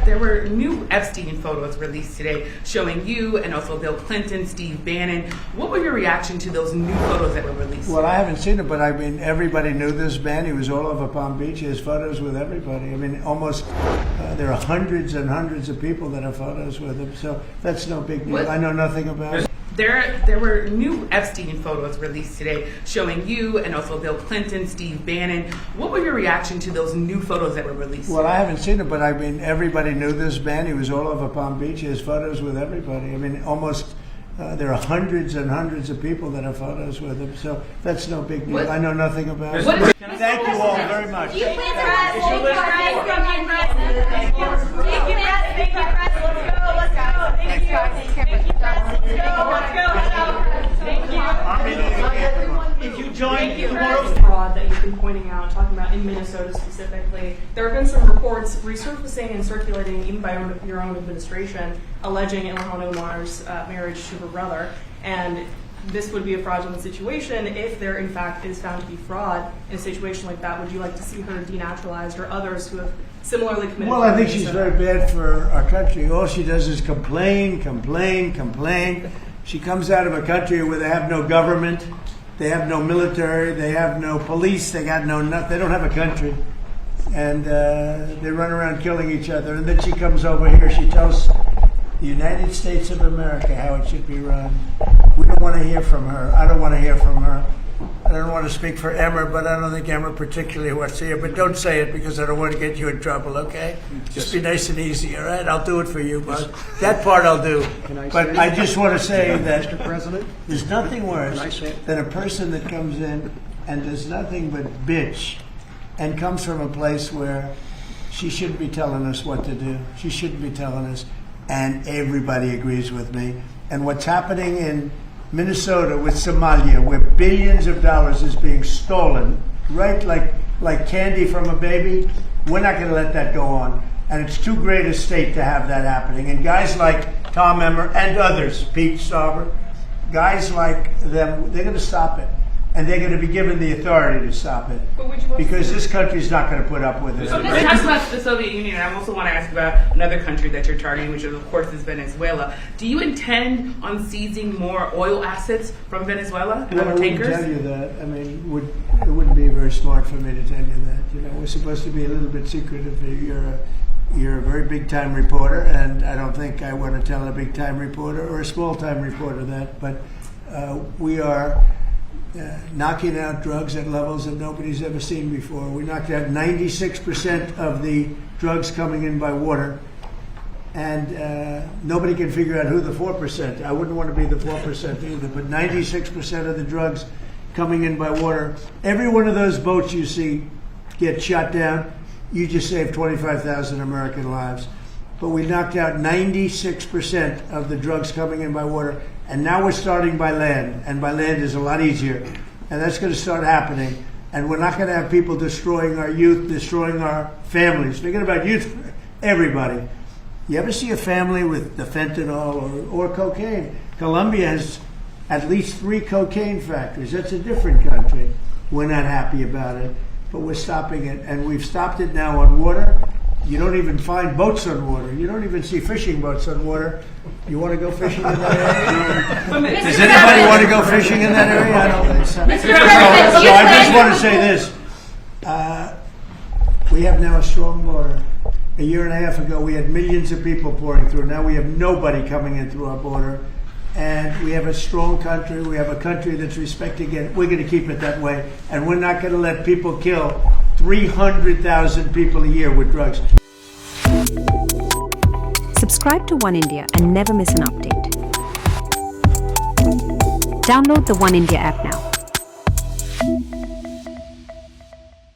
There were new Epstein photos released today showing you and also Bill Clinton, Steve Bannon. What were your reaction to those new photos that were released? Well, I haven't seen it, but I mean, everybody knew this man. He was all over Palm Beach. He has photos with everybody. I mean, almost there are hundreds and hundreds of people that have photos with him. So that's no big deal. I know nothing about it. There were new Epstein photos released today showing you and also Bill Clinton, Steve Bannon. What were your reaction to those new photos that were released? Well, I haven't seen it, but I mean, everybody knew this man. He was all over Palm Beach. He has photos with everybody. I mean, almost there are hundreds and hundreds of people that have photos with him. So that's no big deal. I know nothing about it. Thank you all very much. If you join tomorrow's fraud that you've been pointing out, talking about in Minnesota specifically, there have been some reports resurfacing and circulating even by your own administration alleging Ilhan Omar's marriage to her brother. And this would be a fraudulent situation. If there in fact is found to be fraud in a situation like that, would you like to see her denaturalized or others who have similarly committed? Well, I think she's very bad for our country. All she does is complain, complain, complain. She comes out of a country where they have no government, they have no military, they have no police, they don't have a country. And they run around killing each other. And then she comes over here, she tells the United States of America how it should be run. We don't want to hear from her. I don't want to hear from her. I don't want to speak for Emma, but I don't think Emma particularly wants to hear. But don't say it because I don't want to get you in trouble, okay? Just be nice and easy, all right? I'll do it for you, but that part I'll do. But I just want to say that Mr. President, there's nothing worse than a person that comes in and does nothing but bitch and comes from a place where she shouldn't be telling us what to do. She shouldn't be telling us. And everybody agrees with me. And what's happening in Minnesota with Somalia, where billions of dollars is being stolen, right, like candy from a baby, we're not going to let that go on. And it's too great a state to have that happening. And guys like Tom Emmer and others, Pete Sauber, guys like them, they're going to stop it. And they're going to be given the authority to stop it. Because this country's not going to put up with it. So let's talk about the Soviet Union. I also want to ask about another country that you're targeting, which of course is Venezuela. Do you intend on seizing more oil assets from Venezuela and other tankers? I wouldn't tell you that. I mean, it wouldn't be very smart for me to tell you that. You know, we're supposed to be a little bit secretive. You're a very big-time reporter, and I don't think I want to tell a big-time reporter or a small-time reporter that. But we are knocking out drugs at levels that nobody's ever seen before. We knocked out 96% of the drugs coming in by water, and nobody can figure out who the 4%. I wouldn't want to be the 4% either, but 96% of the drugs coming in by water. Every one of those boats you see get shot down, you just saved 25,000 American lives. But we knocked out 96% of the drugs coming in by water. And now we're starting by land, and by land is a lot easier. And that's going to start happening. And we're not going to have people destroying our youth, destroying our families. Forget about youth, everybody. You ever see a family with the fentanyl or cocaine? Colombia has at least 3 cocaine factories. That's a different country. We're not happy about it, but we're stopping it. And we've stopped it now on water. You don't even find boats on water. You don't even see fishing boats on water. You want to go fishing in that area? Does anybody want to go fishing in that area? I don't think so. So I just want to say this. We have now a strong border. A year and a half ago, we had millions of people pouring through. Now we have nobody coming in through our border. And we have a strong country. We have a country that's respected. Again, we're going to keep it that way. And we're not going to let people kill 300,000 people a year with drugs. Subscribe to One India and never miss an update. Download the One India app now.